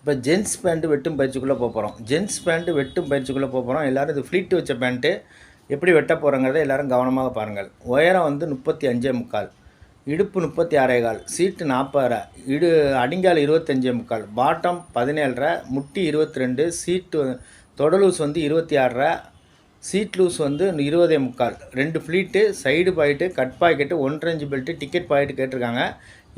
இப்போ gents pant வெட்டும் பயிற்சிக்குள்ளே போகிறோம். ஜென்ஸ் பேண்ட்டு வெட்டும் பயிற்சிக்குள்ளே போகிறோம். எல்லோரும் இது ஃப்ளீட் வச்ச பேண்ட்டு எப்படி வெட்ட போகிறோங்கிறத எல்லோரும் கவனமாக பாருங்கள். உயரம் வந்து 35.25, இடுப்பு 36.25, சீட்டு 40, அடிங்கால் 25.25, பாட்டம் 17.5, முட்டி 22, சீட்டு தொடலூஸ் வந்து 26, சீட் லூஸ் வந்து 20.25, 2 pleat, side packet, cut packet, 1.5 inch belt, ticket packet கேட்டிருக்காங்க.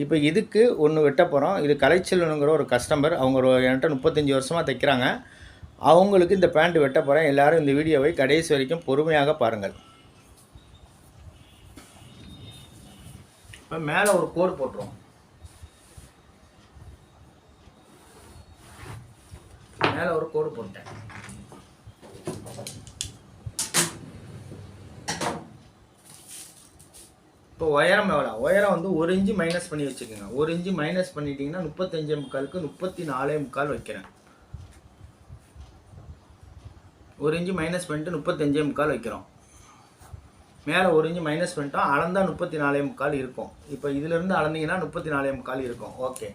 இப்போ இதுக்கு ஒன்று வெட்ட போகிறோம். இது கலைச்செல்வனுங்கிற ஒரு கஸ்டமர், அவங்க என்கிட்ட 35 வருஷமாக தைக்கிறாங்க. அவங்களுக்கு இந்த பேண்ட் வெட்ட போகிறேன். எல்லோரும் இந்த வீடியோவை கடைசி வரைக்கும் பொறுமையாக பாருங்கள். இப்போ மேலே ஒரு கோடு போட்டுருவோம். மேலே ஒரு கோடு போட்டேன். இப்போ உயரம் எவ்வளோ? உயரம் வந்து 1 இன்ச்சு மைனஸ் பண்ணி வச்சுக்கோங்க. 1 இன்ச்சு மைனஸ் பண்ணிட்டீங்கன்னா 35.25க்கு 34.25 வைக்கிறேன். 1 இன்ச்சு மைனஸ் பண்ணிட்டு 35.25 வைக்கிறோம். மேலே 1 இன்ச்சு மைனஸ் பண்ணிட்டோம். அளந்தா 34.25 இருக்கும். இப்போ இதிலேருந்து அளந்தீங்கன்னா 34.25 இருக்கும். ஓகே.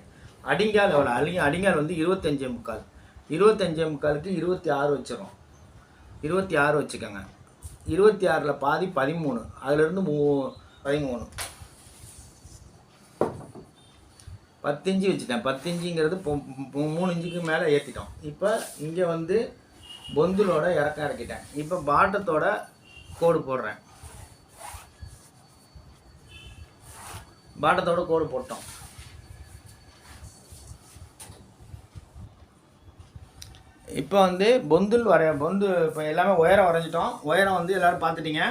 அடிங்கால் எவ்வளோ? அடிங்கால் வந்து 25.25. 25.25க்கு 26 வச்சிடும். 26 வச்சுக்கோங்க. 26ல் பாதி 13, அதிலிருந்து 13, 10 இன்ச்சு வச்சுட்டேன். 10 இன்ச்சுங்கிறது 3 இன்ச்சுக்கு மேலே ஏற்றிட்டோம். இப்போ இங்கே வந்து பொந்திலோட இறக்கிட்டேன். இப்போ பாட்டத்தோட கோடு போடுறேன். பாட்டத்தோட கோடு போட்டோம். இப்போ வந்து பொந்து இப்போ எல்லாமே உயரம் வரைஞ்சிட்டோம். உயரம் வந்து எல்லோரும் பார்த்துட்டீங்க.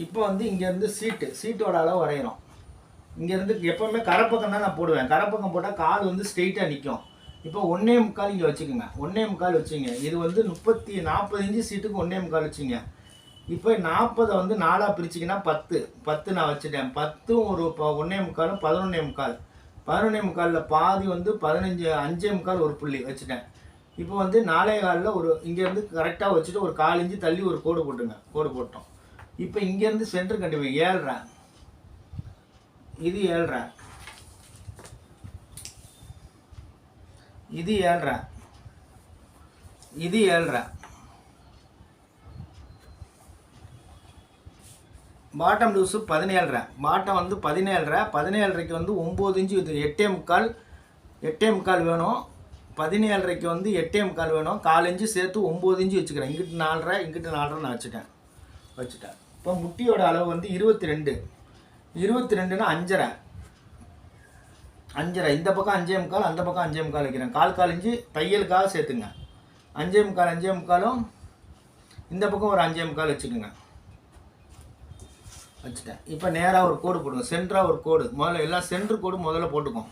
இப்போ வந்து இங்கேருந்து சீட்டோட அளவு வரைகிறோம். இங்கேருந்து எப்போவுமே கரைப்பக்கம் தான் நான் போடுவேன். கரைப்பக்கம் போட்டால் கால் வந்து ஸ்ட்ரெயிட்டாக நிற்கும். இப்போ 1.25 இங்கே வச்சுக்கோங்க. 1.25 வச்சுங்க. இது வந்து 40 இன்ச்சு சீட்டுக்கு 1.25 வச்சுங்க. இப்போ 40 வந்து 4ஆக பிரிச்சிங்கன்னா 10 நான் வச்சுட்டேன். 10 ஒரு 1.25 11.25. 11.25 பாதி வந்து 5.25 ஒரு புள்ளி வச்சுட்டேன். இப்போ வந்து 4.25 ஒரு இங்கேருந்து கரெக்டாக வச்சுட்டு ஒரு 1/4 இன்ச்சு தள்ளி ஒரு கோடு போட்டுங்க. கோடு போட்டோம். இப்போ இங்கேருந்து சென்டர் கண்டுபிடிங்க. 7.5, இது 7.5, இது 7.5, இது 7.5. Bottom loose 17.5. பாட்டம் வந்து 17.5. 17.5க்கு வந்து 9 இன்ச்சு இது 8.25 வேணும். 17.5க்கு வந்து 8.25 வேணும். 1/4 இன்ச்சு சேர்த்து 9 இன்ச்சு வச்சுக்கிறேன். இங்கிட்டு 4.5, இங்கிட்டு 4.5 நான் வச்சுட்டேன். இப்போ முட்டியோட அளவு வந்து 22. 22ன்னா 5.5. இந்த பக்கம் 5.25, அந்த பக்கம் 5.25 வைக்கிறேன். 1/4 இன்ச்சு தையலுக்காக சேர்த்துங்க. 5.25 இந்த பக்கம் ஒரு 5.25 வச்சுக்கோங்க. வச்சுட்டேன். இப்போ நேராக ஒரு கோடு போடுங்க. சென்டராக ஒரு கோடு. முதல்ல எல்லாம் சென்டர் கோடு முதல்ல போட்டுக்கோம்.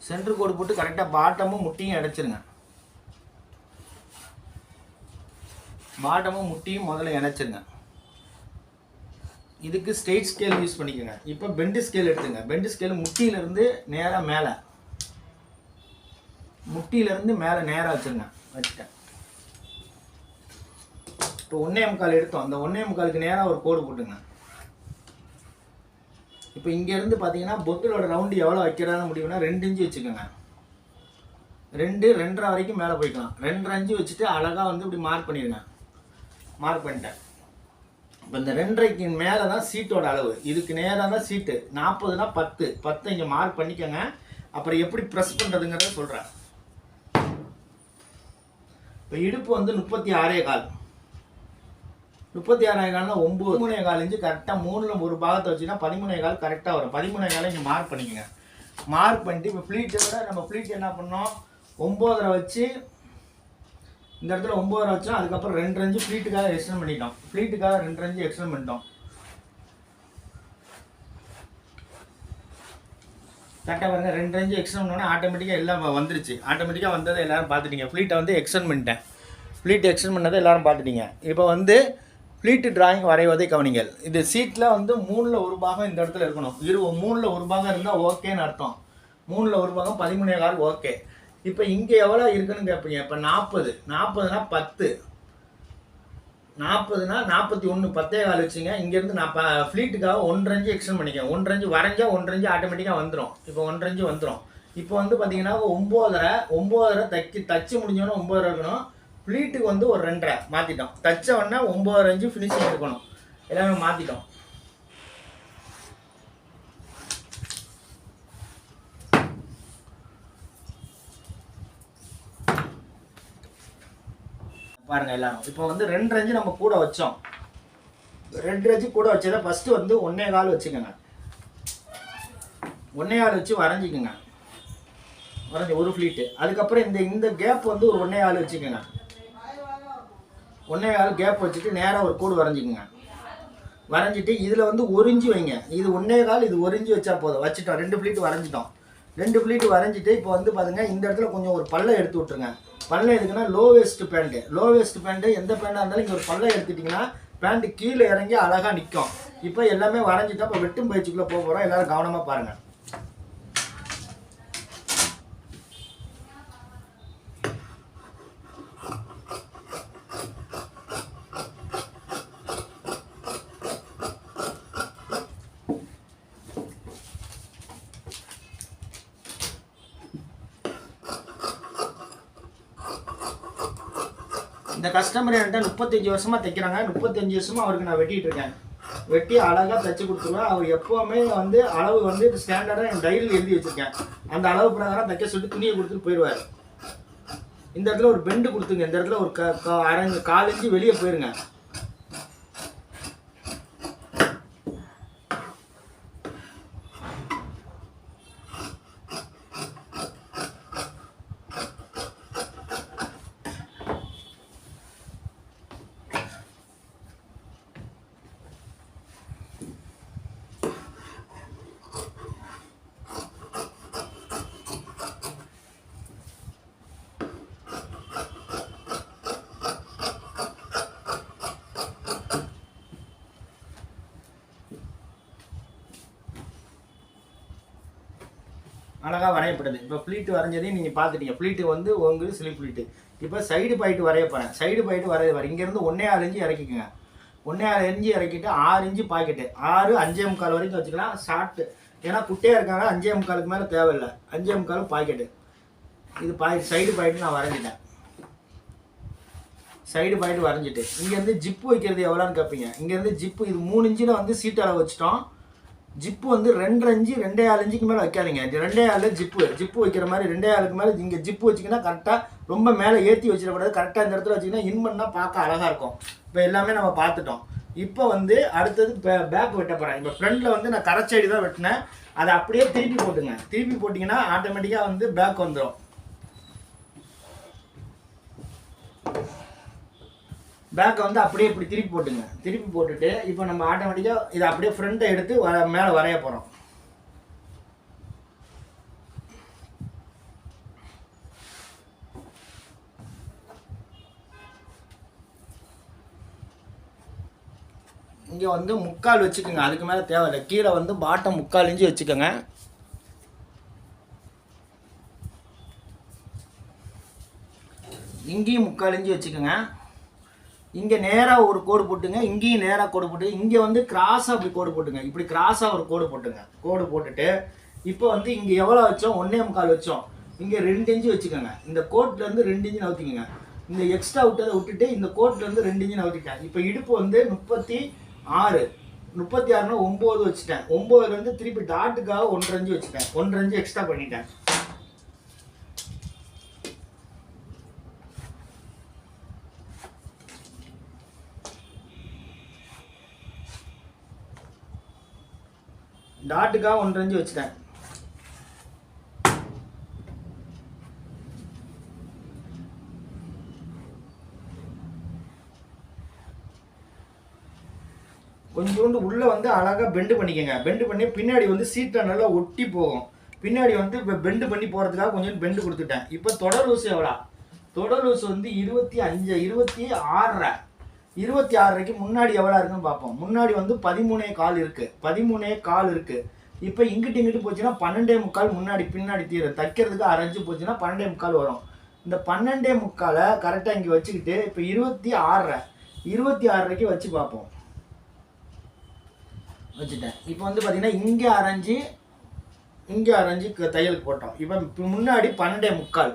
சென்டர் கோடு போட்டு கரெக்டாக பாட்டமும் முட்டியும் இணைச்சிருங்க. பாட்டமும் முட்டியும் முதல்ல இணைச்சிருங்க. இதுக்கு ஸ்ட்ரெயிட் ஸ்கேல் யூஸ் பண்ணிக்கோங்க. இப்போ பெண்டு ஸ்கேல் எடுத்துங்க. பெண்டு ஸ்கேல் முட்டியிலேருந்து நேராக மேலே, முட்டியிலேருந்து மேலே நேராக வச்சுருங்க. வச்சுட்டேன். இப்போ 1.25 எடுத்தோம். அந்த 1.25க்கு நேராக ஒரு கோடு போட்டுங்க. இப்போ இங்கேருந்து பார்த்தீங்கன்னா பொத்தலோட ரவுண்டு எவ்வளோ வைக்கிறான்னு முடிவுனா 2 இன்ச்சு வச்சுக்கோங்க. 2.5 வரைக்கும் மேலே போய்க்கலாம். 2.5 இன்ச்சு வச்சுட்டு அழகாக வந்து இப்படி மார்க் பண்ணிடுங்க. மார்க் பண்ணிட்டேன். இப்போ இந்த 2.5க்கு மேலே தான் சீட்டோட அளவு. இதுக்கு நேராக தான் சீட்டு. 40னா 10 இங்கே மார்க் பண்ணிக்கோங்க. அப்புறம் எப்படி ப்ரெஸ் பண்ணுறதுங்கிறத சொல்கிறேன். இப்போ இடுப்பு வந்து 36.25. 36.25னா 9.25 இன்ச்சு கரெக்டாக 3ல் ஒரு பாகத்தை வச்சுன்னா 13.25 கரெக்டாக வரும். 13.25 இங்கே மார்க் பண்ணிக்கோங்க. மார்க் பண்ணிட்டு இப்போ ஃப்ளீட்டை விட நம்ம ஃப்ளீட் என்ன பண்ணோம்? 9.5 வச்சு இந்த இடத்துல 9.5 வச்சோம். அதுக்கப்புறம் 2 இன்ச்சு ஃப்ளீட்டுக்காக எக்ஸ்டெண்ட் பண்ணிட்டோம். ஃப்ளீட்டுக்காக 2 இன்ச்சு எக்ஸ்டெண்ட் பண்ணிட்டோம். கரெக்டாக பாருங்க. 2 இன்ச்சு எக்ஸ்டெண்ட் பண்ணோன்னா ஆட்டோமேட்டிக்காக எல்லாம் வந்துருச்சு. ஆட்டோமேட்டிக்காக வந்ததை எல்லோரும் பார்த்துட்டீங்க. ஃப்ளீட்டை வந்து எக்ஸ்டெண்ட் பண்ணிட்டேன். ஃப்ளீட் எக்ஸ்டெண்ட் பண்ணதை எல்லோரும் பார்த்துட்டீங்க. இப்போ வந்து ஃப்ளீட்டு டிராயிங் வரைவதை கவனிங்கள். இது சீட்டில் வந்து 3ல் ஒரு பாகம் இந்த இடத்துல இருக்கணும். 3ல் ஒரு பாகம் இருந்தால் ஓகேன்னு அர்த்தம். 3ல் ஒரு பாகம் 13.25 ஓகே. இப்போ இங்கே எவ்வளோ இருக்குன்னு கேட்பீங்க. இப்போ 40 40னா 10 40னா 41 10 வச்சுங்க. இங்கேருந்து நான் ஃப்ளீட்டுக்காக 1 இன்ச்சு எக்ஸ்டெண்ட் பண்ணிக்கேன். 1 இன்ச்சு வரைஞ்சா 1 இன்ச்சு ஆட்டோமேட்டிக்காக வந்துடும். இப்போ 1 இன்ச்சு வந்துடும். இப்போ வந்து பார்த்தீங்கன்னா 9:30 தச்சு முடிஞ்சோன்னா 9:30 இருக்கணும். ஃப்ளீட்டுக்கு வந்து ஒரு 2:30 மாற்றிட்டோம். தச்ச உடனே 9:30 இன்ச்சு ஃபினிஷிங் இருக்கணும். எல்லாமே மாற்றிட்டோம். பாருங்க எல்லாரும். இப்போ வந்து 2 இன்ச்சு நம்ம கூட வச்சோம். 2 இன்ச்சு கூட வச்சதை ஃபர்ஸ்ட் வந்து 1.25 வச்சுக்கோங்க. 1.25 வச்சு வரைஞ்சிக்கோங்க. வரைஞ்சி ஒரு ஃப்ளீட்டு. அதுக்கப்புறம் இந்த கேப் வந்து ஒரு 1.25 வச்சுக்கோங்க. 1.25 கேப் வச்சுட்டு நேராக ஒரு கோடு வரைஞ்சிக்கோங்க. வரைஞ்சிட்டு இதில் வந்து 1 இன்ச்சு வைங்க. இது 1.25 இது 1 இன்ச்சு வச்சா போதும். வச்சுட்டோம். 2 ஃப்ளீட்டு வரைஞ்சிட்டோம். 2 ஃப்ளீட்டு வரைஞ்சிட்டு இப்போ வந்து பாருங்க இந்த இடத்துல கொஞ்சம் ஒரு பல்லை எடுத்து விட்டுருங்க. பல்லை எதுக்குன்னா low waste pant. Low waste pant எந்த பேண்டாக இருந்தாலும் இங்கே ஒரு பல்லை எடுத்துட்டிங்கன்னா பேண்ட்டு கீழே இறங்கி அழகாக நிற்கும். இப்போ எல்லாமே வரைஞ்சிட்டா இப்போ வெட்டும் பயிற்சிக்குள்ளே போக போகிறோம். எல்லோரும் கவனமாக பாருங்கள். இந்த கஸ்டமர் என்கிட்ட 35 வருஷமாக தைக்கிறாங்க. 35 வருஷமாக அவருக்கு நான் வெட்டிகிட்டு இருக்கேன். வெட்டி அழகாக தைச்சி கொடுத்துருவேன். அவர் எப்போவுமே வந்து அளவு வந்து ஸ்டாண்டர்டாக என் டைரியில் எழுதி வச்சுருக்கேன். அந்த அளவு பிரகாரம் தைக்க சொல்லிட்டு துணியை கொடுத்துட்டு போயிடுவார். இந்த இடத்துல ஒரு பெண்டு கொடுத்துங்க. இந்த இடத்துல ஒரு அரைஞ்சு 4 இன்ச்சு வெளியே போயிருங்க. அழகாக வரையப்படுது. இப்போ ஃப்ளீட்டு வரைஞ்சதையும் நீங்கள் பார்த்துட்டீங்க. ஃப்ளீட்டு வந்து உங்களுக்கு ஸ்லிப் ஃப்ளீட்டு. இப்போ சைடு பாயிட்டு வரைய போகிறேன். சைடு பாயிட்டு வர இங்கேருந்து 1.25 இன்ச்சு இறக்கிக்கோங்க. 1.25 இன்ச்சு இறக்கிட்டு 6 இன்ச்சு பாக்கெட்டு 6 5.25 வரைக்கும் வச்சுக்கலாம். ஷார்ட்டு ஏன்னா குட்டையாக இருக்காங்க. 5.25 மேலே தேவையில்லை. 5.25 பாக்கெட்டு. இது சைடு பாயிட்டு நான் வரைஞ்சிட்டேன். சைடு பாயிட்டு வரைஞ்சிட்டு இங்கேருந்து ஜிப்பு வைக்கிறது எவ்வளோன்னு கேட்பீங்க. இங்கேருந்து ஜிப்பு இது 3 இன்ச்சில் வந்து சீட் அளவு வச்சுட்டோம். ஜிப்பு வந்து 2 இன்ச்சு 2.25 இன்ச்சுக்கு மேலே வைக்காதீங்க. 2.25 ஜிப்பு வைக்கிற மாதிரி 2.25க்கு மேலே இங்கே ஜிப்பு வச்சிங்கன்னா கரெக்டாக ரொம்ப மேலே ஏற்றி வச்சிடக்கூடாது. கரெக்டாக இந்த இடத்துல வச்சிங்கன்னா இன் பண்ணால் பார்க்க அழகாக இருக்கும். இப்போ எல்லாமே நம்ம பார்த்துட்டோம். இப்போ வந்து அடுத்தது பேக் வெட்ட போகிறேன். இப்போ ஃப்ரண்ட்டில் வந்து நான் கரை சைடு தான் வெட்டினேன். அதை அப்படியே திருப்பி போட்டுங்க. திருப்பி போட்டிங்கன்னா ஆட்டோமேட்டிக்காக வந்து பேக் வந்துடும். பேக்கை வந்து அப்படியே இப்படி திருப்பி போட்டுங்க. திருப்பி போட்டுட்டு இப்போ நம்ம ஆட்டோமேட்டிக்காக இதை அப்படியே ஃப்ரண்ட்டை எடுத்து மேலே வரைய போகிறோம். இங்கே வந்து 3/4 வச்சுக்கோங்க. அதுக்கு மேலே தேவையில்லை. கீழே வந்து பாட்டம் 3/4 இன்ச்சு வச்சுக்கோங்க. இங்கேயும் 3/4 இன்ச்சு வச்சுக்கோங்க. இங்கே நேராக ஒரு கோடு போட்டுங்க. இங்கேயும் நேராக கோடு போட்டு இங்கே வந்து கிராஸாக அப்படி கோடு போட்டுங்க. இப்படி கிராஸாக ஒரு கோடு போட்டுங்க. கோடு போட்டுட்டு இப்போ வந்து இங்கே எவ்வளோ வச்சோம்? 1.25 வச்சோம். இங்கே 2 இன்ச்சு வச்சுக்கோங்க. இந்த கோட்லேருந்து 2 இன்ச்சு நவுத்திக்கோங்க. இந்த எக்ஸ்ட்ரா விட்டதை விட்டுட்டு இந்த கோட்லேருந்து 2 இன்ச்சு நவுத்திட்டேன். இப்போ இடுப்பு வந்து 36 36னா 9 வச்சுட்டேன். 9லேருந்து திருப்பி டாட்டுக்காக 1.5 இன்ச்சு வச்சுட்டேன். 1.5 இன்ச்சு எக்ஸ்ட்ரா பண்ணிட்டேன். டாட்டுக்காக 1.5 இன்ச்சு வச்சுட்டேன். கொஞ்சோண்டு உள்ளே வந்து அழகாக பெண்டு பண்ணிக்கோங்க. பெண்டு பண்ணி பின்னாடி வந்து சீட்டை நல்லா ஒட்டி போகும். பின்னாடி வந்து இப்போ பெண்டு பண்ணி போகிறதுக்காக கொஞ்சம் பெண்டு கொடுத்துட்டேன். இப்போ தொடர் லூஸ் எவ்வளோ? தொடர் லூஸ் வந்து 26 26க்கு முன்னாடி எவ்வளோ இருக்குன்னு பார்ப்போம். முன்னாடி வந்து 13.25 இருக்குது. 13.25 இருக்குது. இப்போ இங்கிட்டு போச்சுன்னா 12.75 முன்னாடி பின்னாடி தைக்கிறதுக்கு 1/2 இன்ச்சு போச்சுன்னா 12.75 வரும். இந்த 12.75 கரெக்டாக இங்கே வச்சுக்கிட்டு இப்போ 26.5 வச்சு பார்ப்போம். வச்சுட்டேன். இப்போ வந்து பார்த்தீங்கன்னா இங்கே 1/2 இன்ச்சு இங்கே 1/2 இன்ச்சு தையலுக்கு போட்டோம். இப்போ முன்னாடி 12.75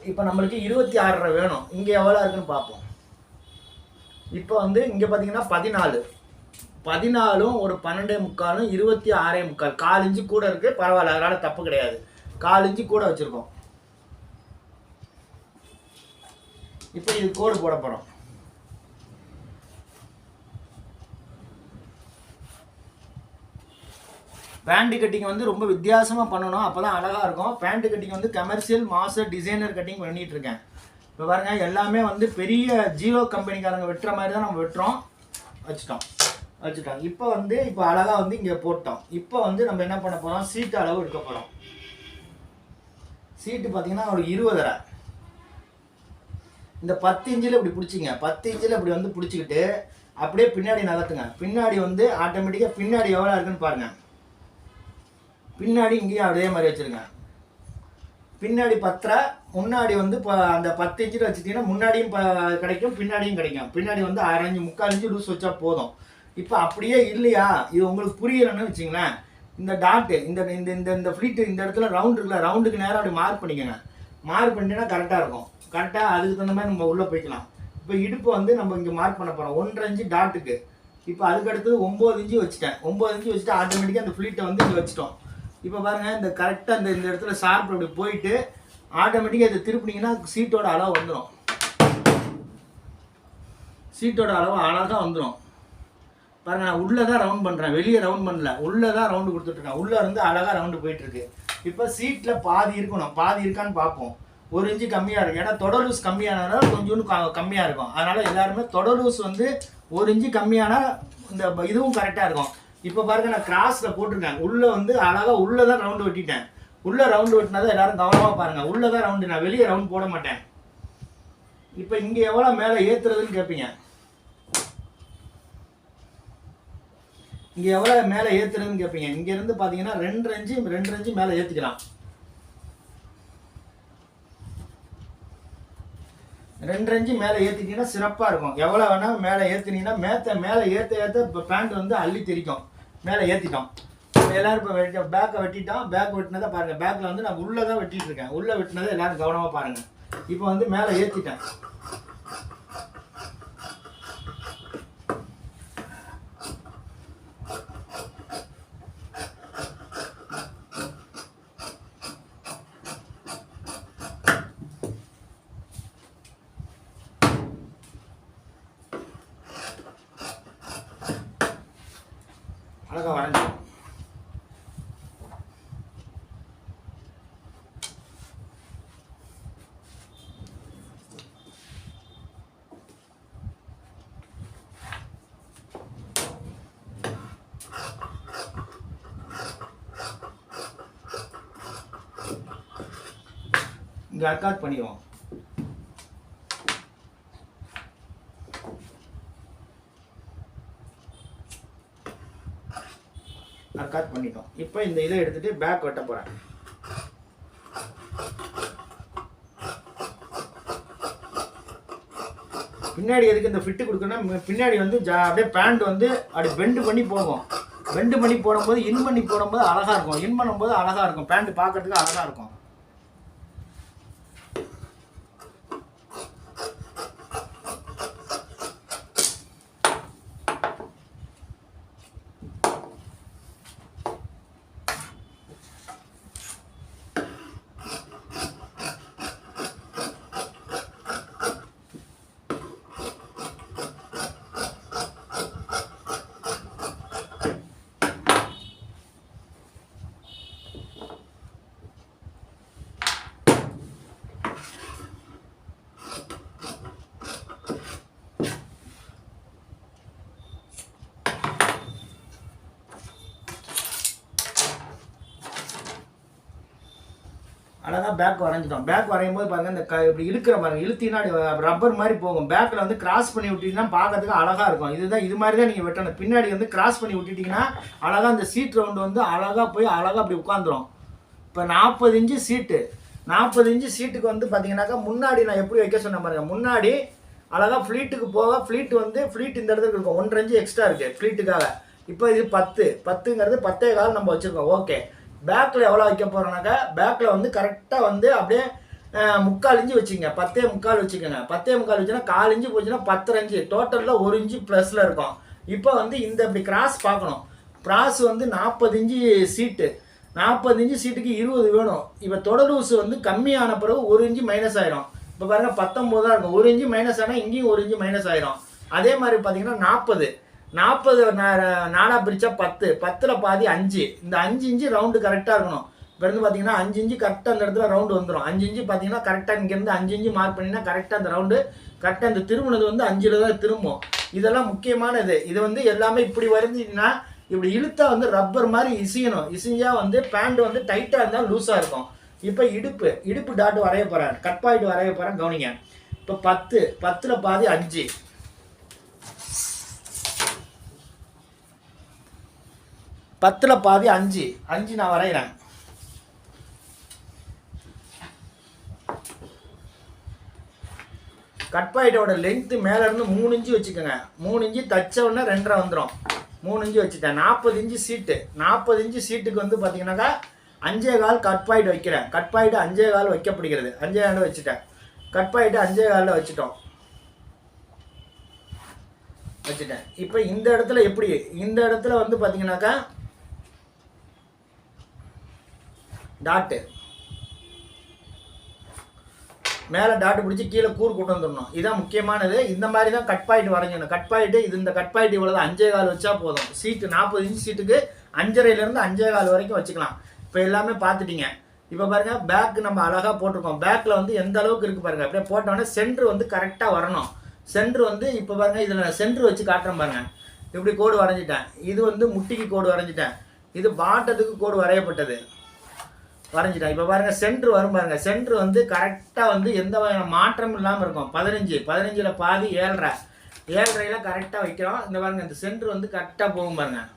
இப்போ நம்மளுக்கு 26.5 வேணும். இங்கே எவ்வளோ இருக்குன்னு பார்ப்போம். இப்போ வந்து இங்கே பார்த்தீங்கன்னா 14ம் ஒரு 12.75 26.75 4 இன்ச்சு கூட இருக்குது. பரவாயில்ல, அதனால் தப்பு கிடையாது. 4 இன்ச்சு கூட வச்சுருக்கோம். இப்போ இது கோடு போட போகிறோம். பேண்ட் கட்டிங் வந்து ரொம்ப வித்தியாசமாக பண்ணணும், அப்போ தான் அழகாக இருக்கும். பேண்ட் கட்டிங் வந்து கமர்ஷியல் மாஸ்டர் டிசைனர் கட்டிங் பண்ணிகிட்டு இருக்கேன். இப்போ பாருங்கள், எல்லாமே வந்து பெரிய ஜியோ கம்பெனிக்காரங்க வெட்டுற மாதிரி தான் நம்ம வெட்டுறோம். வச்சுட்டோம். இப்போ வந்து அழகாக வந்து இங்கே போட்டோம். இப்போ வந்து நம்ம என்ன பண்ண போகிறோம், சீட்டு அளவு எடுக்க போகிறோம். சீட்டு பார்த்தீங்கன்னா ஒரு 20 இந்த 10 இன்ச்சில் இப்படி பிடிச்சிங்க. 10 இன்ச்சில் இப்படி வந்து பிடிச்சிக்கிட்டு அப்படியே பின்னாடி நகர்த்துங்க. பின்னாடி வந்து ஆட்டோமேட்டிக்காக பின்னாடி எவ்வளோ இருக்குன்னு பாருங்கள். பின்னாடி இங்கேயும் அதே மாதிரி வச்சுருங்க. பின்னாடி 10 முன்னாடி வந்து இப்போ அந்த 10 இன்ச்சில் வச்சுட்டிங்கன்னா முன்னாடியும் கிடைக்கும், பின்னாடியும் கிடைக்கும். பின்னாடி வந்து 1/2 இன்ச்சு 3/4 இன்ச்சு லூஸ் வச்சா போதும். இப்போ அப்படியே இல்லையா, இது உங்களுக்கு புரியலைன்னு வச்சுங்களேன், இந்த டாட்டு இந்த இந்த இந்த இந்த ஃப்ளீட்டு இந்த இடத்துல ரவுண்டு இருக்குல்ல, ரவுண்டுக்கு நேரம் அப்படி மார்க் பண்ணிக்கோங்க. மார்க் பண்ணிட்டீங்கன்னா கரெக்டாக இருக்கும். கரெக்டாக அதுக்கு தகுந்த மாதிரி நம்ம உள்ளே போய்க்கலாம். இப்போ இடுப்பு வந்து நம்ம இங்கே மார்க் பண்ண போகிறோம் 1/2 இன்ச்சு டாட்டுக்கு. இப்போ அதுக்கு அடுத்தது 9 இன்ச்சு வச்சுட்டேன். 9 இன்ச்சு வச்சுட்டு ஆட்டோமேட்டிக்காக அந்த ஃப்ளீட்டை வந்து இங்கே வச்சுட்டோம். இப்போ பாருங்கள், இந்த கரெக்டாக இந்த இடத்துல ஷார்ப் அப்படி போயிட்டு ஆட்டோமேட்டிக்காக இதை திருப்பினீங்கன்னா சீட்டோட அளவு வந்துடும். சீட்டோட அளவு அழகாக வந்துடும். பாருங்கள், நான் உள்ளே தான் ரவுண்ட் பண்ணுறேன், வெளியே ரவுண்ட் பண்ணல, உள்ளே தான் ரவுண்டு கொடுத்துட்ருக்கேன். உள்ளே இருந்து அழகாக ரவுண்டு போயிட்டுருக்கு. இப்போ சீட்டில் பாதி இருக்கணும், பாதி இருக்கான்னு பார்ப்போம். 1 இன்ச்சு கம்மியாக இருக்கும். ஏன்னா தொட லூஸ் கம்மியானாலும் கொஞ்சோண்டு கம்மியாக இருக்கும். அதனால் எல்லாருமே தொட லூஸ் வந்து 1 இன்ச்சு கம்மியானால் இந்த இதுவும் கரெக்டாக இருக்கும். இப்போ பாருங்கள், நான் கிராஸில் போட்டிருக்கேன். உள்ளே வந்து அழகாக உள்ளே தான் ரவுண்டு வெட்டிட்டேன். உள்ளே ரவுண்டு வெட்டினா தான் எல்லோரும் கவனமாக பாருங்கள். உள்ளே தான் ரவுண்டு, நான் வெளியே ரவுண்ட் போட மாட்டேன். இப்போ இங்கே எவ்வளோ மேலே ஏற்றுறதுன்னு கேட்பீங்க. இங்கே எவ்வளோ மேலே ஏற்றுறதுன்னு கேட்பீங்க. இங்கேருந்து பார்த்தீங்கன்னா 2 இன்ச்சு மேலே ஏற்றிக்கலாம். 2 இன்ச்சு மேலே ஏற்றிட்டீங்கன்னா சிறப்பாக இருக்கும். எவ்வளோ வேணால் மேலே ஏற்றினீங்கன்னா மேலே ஏற்ற இப்போ பேண்ட் வந்து அள்ளி தெரிக்கும். மேலே ஏற்றிட்டோம். எல்லோரும் இப்போ பேக்கை வெட்டிட்டோம். பேக் வெட்டினதை பாருங்கள். பேக்கில் வந்து நான் உள்ளே தான் வெட்டிகிட்டு இருக்கேன். உள்ளே வெட்டினதை எல்லோரும் கவனமாக பாருங்கள். இப்போ வந்து மேலே ஏற்றிட்டேன். அழகாக வரைஞ்சிடும். இங்கே அர்க்காத் பண்ணிடுவோம். அர்க்காத் பண்ணிட்டோம். இப்போ இந்த இதை எடுத்துகிட்டு பேக் வெட்ட போகிறேன். பின்னாடி எதுக்கு இந்த ஃபிட்டு கொடுக்கணும்னா, பின்னாடி வந்து அப்படியே பேண்ட் வந்து அப்படி பெண்டு பண்ணி போகும். பெண்டு பண்ணி போடும்போது இன் பண்ணி போடும்போது அழகாக இருக்கும். இன் பண்ணும்போது அழகாக இருக்கும். பேண்ட் பார்க்கறதுக்கு அழகாக இருக்கும். அழகாக பேக் வரைஞ்சிட்டோம். பேக் வரையும் போது பாருங்கள், இந்த இப்படி இழுக்கிற பாருங்கள், இழுத்தினா ரப்பர் மாதிரி போகும். பேக்கில் வந்து கிராஸ் பண்ணி விட்டிங்கன்னா பார்க்கறதுக்கு அழகாக இருக்கும். இதுதான் இது மாதிரி தான் நீங்கள் வெட்டணும். பின்னாடி வந்து கிராஸ் பண்ணி விட்டுட்டிங்கன்னா அழகாக அந்த சீட் ரவுண்டு வந்து அழகாக போய் அழகாக அப்படி உட்காந்துரும். இப்போ 40 இன்ச்சு சீட்டு, 40 இன்ச்சு சீட்டுக்கு வந்து பார்த்தீங்கன்னாக்கா முன்னாடி நான் எப்படி வைக்க சொன்ன பாருங்கள், முன்னாடி அழகாக ஃப்ளீட்டுக்கு போக ஃப்ளீட் வந்து ஃப்ளீட் இந்த இடத்துக்கு இருக்கும், 1.5 இன்ச்சு எக்ஸ்ட்ரா இருக்குது ஃப்ளீட்டுக்காக. இப்போ இது 10ங்கிறது 10.25 நம்ம வச்சுருக்கோம். ஓகே, பேக்கில் எவ்வளோ வைக்க போகிறோம்னாக்கா, பேக்கில் வந்து கரெக்டாக வந்து அப்படியே 3/4 இன்ச்சு வச்சுக்கோங்க, 10.25 வச்சுக்கோங்க. 10.25 வச்சுன்னா 1/4 இன்ச்சு போச்சுன்னா 10 இன்ச்சு, டோட்டலில் 1 இன்ச்சு ப்ளஸில் இருக்கும். இப்போ வந்து இந்த இப்படி கிராஸ் பார்க்கணும். கிராஸ் வந்து 40 இன்ச்சு சீட்டு, 40 இன்ச்சு சீட்டுக்கு 20 வேணும். இப்போ தொடலூசு வந்து கம்மியான பிறகு 1 இன்ச்சு மைனஸ் ஆயிரும். இப்போ பாருங்கள் 19 தான் இருக்கும், 1 இன்ச்சு மைனஸ் ஆனால் இங்கேயும் 1 இன்ச்சு மைனஸ் ஆயிரும். அதே மாதிரி பார்த்தீங்கன்னா 40 4 பிரிச்சா 10, 10ல் பாதி 5, இந்த 5 இன்ச்சு ரவுண்டு கரெக்டாக இருக்கணும். இப்போ இருந்து பார்த்தீங்கன்னா 5 இன்ச்சு கரெக்டாக அந்த இடத்துல ரவுண்டு வந்துடும். 5 இன்ச்சு பார்த்தீங்கன்னா கரெக்டாக இங்கேருந்து 5 இன்ச்சு மார்க் பண்ணிங்கன்னா கரெக்டாக அந்த ரவுண்டு கரெக்டாக அந்த திரும்பினது வந்து 5ல் தான் திரும்பும். இதெல்லாம் முக்கியமானது. இது வந்து எல்லாமே இப்படி வரைஞ்சிங்கன்னா இப்படி இழுத்தா வந்து ரப்பர் மாதிரி இசையணும். இசைஞ்சால் வந்து பேண்ட் வந்து டைட்டாக இருந்தால் லூஸாக இருக்கும். இப்போ இடுப்பு டாட் வரைய போகிறேன், கட் பாயிண்ட் வரைய போகிறேன், கவனிங்க. இப்போ 10ல் பாதி 5, 10ல் பாதி 5 நான் வரைகிறேன். கட் பாயிண்டோட லென்த்து மேலேருந்து 3 இன்ச்சு வச்சுக்கோங்க. 3 இன்ச்சு தச்ச உடனே 2.5 வந்துடும். 3 இன்ச்சு வச்சுட்டேன். 40 இன்ச்சு சீட்டு, 40 இன்ச்சு சீட்டுக்கு வந்து பார்த்தீங்கன்னாக்கா 5.25 கட் பாயிண்ட் வைக்கிறேன். கட் பாயிண்ட் 5.25 வைக்கப்படுகிறது. 5.25 வச்சுட்டேன். கட் பாயிண்ட் 5.25 வச்சுட்டேன். இப்போ இந்த இடத்துல எப்படி, இந்த இடத்துல வந்து பார்த்தீங்கன்னாக்கா டாட்டு மேலே டாட்டு பிடிச்சி கீழே கூறு கொண்டு வந்துடணும். இதுதான் முக்கியமானது. இந்த மாதிரி தான் கட் பாயிண்ட் வரைஞ்சிடணும். கட் பாயிண்ட்டு இது, இந்த கட் பாயிண்ட் இவ்வளோ தான், 5.25 வச்சா போதும். சீட்டு 40 இன்ச்சு சீட்டுக்கு 5.5லேருந்து 5.25 வரைக்கும் வச்சுக்கலாம். இப்போ எல்லாமே பார்த்துட்டிங்க. இப்போ பாருங்கள், பேக்கு நம்ம அழகாக போட்டிருக்கோம். பேக்கில் வந்து எந்த அளவுக்கு இருக்குது பாருங்கள். அப்படியே போட்டோன்னே சென்ட்ரு வந்து கரெக்டாக வரணும். சென்ட்ரு வந்து இப்போ பாருங்கள், இதில் நான் சென்ட்ரு வச்சு காட்டுறேன் பாருங்கள். இப்படி கோடு வரைஞ்சிட்டேன். இது வந்து முட்டிக்கு கோடு வரைஞ்சிட்டேன். இது பாட்டத்துக்கு கோடு வரையப்பட்டது வரைஞ்சிட்டேன். இப்போ பாருங்கள், சென்ட்ரு வரும் பாருங்கள். சென்ட்ரு வந்து கரெக்டாக வந்து எந்த வகையான மாற்றமும் இல்லாமல் இருக்கும். 15ல் பாதி 7.5 கரெக்டாக வைக்கிறோம். இந்த பாருங்கள், இந்த சென்ட்ரு வந்து கரெக்டாக போகும் பாருங்கள்.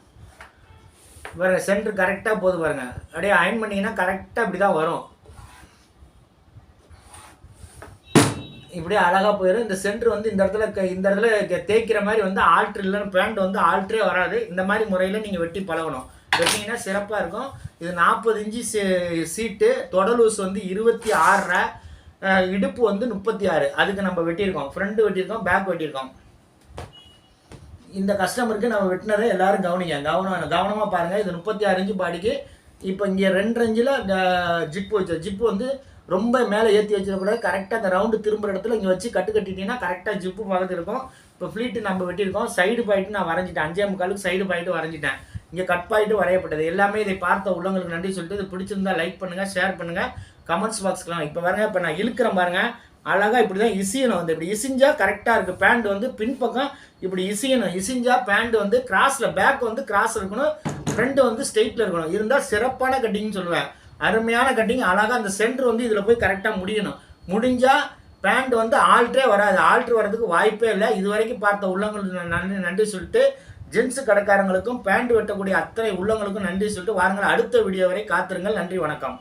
பாருங்கள், சென்ட்ரு கரெக்டாக போகுது பாருங்கள். அப்படியே அயன் பண்ணிங்கன்னா கரெக்டாக இப்படி தான் வரும். இப்படியே அழகாக போயிடும். இந்த சென்ட்ரு வந்து இந்த இடத்துல தேய்க்கிற மாதிரி வந்து ஆல்ட்ரு இல்லைன்னு பேண்ட் வந்து ஆல்ட்ரே வராது. இந்த மாதிரி முறையில் நீங்கள் வெட்டி பழகணும். வெட்டிங்கன்னா சிறப்பாக இருக்கும். இது 40 இன்ச்சு சீட்டு, தொடலூஸ் வந்து 26, இடுப்பு வந்து 36. அதுக்கு நம்ம வெட்டியிருக்கோம். Front வெட்டியிருக்கோம், back வெட்டியிருக்கோம். இந்த கஸ்டமருக்கு நம்ம வெட்டினதை எல்லோரும் கவனிங்க, கவனமாக பாருங்கள். இது 36 இன்ச்சு பாடிக்கு. இப்போ இங்கே 2.5 இன்ச்சில் ஜிப்பு வச்சோம். ஜிப்பு வந்து ரொம்ப மேலே ஏற்றி வச்சிடக்கூடாது. கரெக்டாக அந்த ரவுண்டு திரும்புகிற இடத்துல இங்கே வச்சு கட்டிட்டீங்கன்னா கரெக்டாக ஜிப்பு பக்கத்தில் இருக்கும். இப்போ ஃப்ளீட்டு நம்ம வெட்டியிருக்கோம். சைடு பாயிண்ட்டு நான் வரைஞ்சிட்டேன். 5.25 சைடு பாயிண்ட்டு வரைஞ்சிட்டேன். இங்கே கட் பாயிண்ட்டு வரையப்பட்டது. எல்லாமே இதை பார்த்த உள்ளவங்களுக்கு நன்றி சொல்லிட்டு, இது பிடிச்சிருந்தா லைக் பண்ணுங்கள், ஷேர் பண்ணுங்கள், கமெண்ட்ஸ் பாக்ஸ்க்கலாம். இப்போ பாருங்கள், இப்போ நான் இழுக்கிறேன் பாருங்கள். அழகாக இப்படி தான் இசையணும். வந்து இப்படி இசைஞ்சால் கரெக்டாக இருக்குது. பேண்ட் வந்து பின்பக்கம் இப்படி இசையணும். இசைஞ்சால் பேண்ட் வந்து கிராஸில், பேக் வந்து கிராஸ் இருக்கணும், ஃப்ரண்ட் வந்து ஸ்ட்ரெயிட்டில் இருக்கணும். இருந்தால் சிறப்பான கட்டிங்னு சொல்லுவேன். அருமையான கட்டிங். அழகாக அந்த சென்டர் வந்து இதில் போய் கரெக்டாக முடியணும். முடிஞ்சால் பேண்ட் வந்து ஆல்ட்ரே வராது. ஆல்ட்ரு வர்றதுக்கு வாய்ப்பே இல்லை. இது வரைக்கும் பார்த்த உள்ளவங்களுக்கு நன்றி சொல்லிட்டு, ஜென்ஸு கடைக்காரங்களுக்கும் பேண்ட் வெட்டக்கூடிய அத்தனை உள்ளவங்களுக்கும் நன்றி சொல்லிட்டு, வாருங்கள் அடுத்த வீடியோ வரை காத்திருங்கள். நன்றி, வணக்கம்.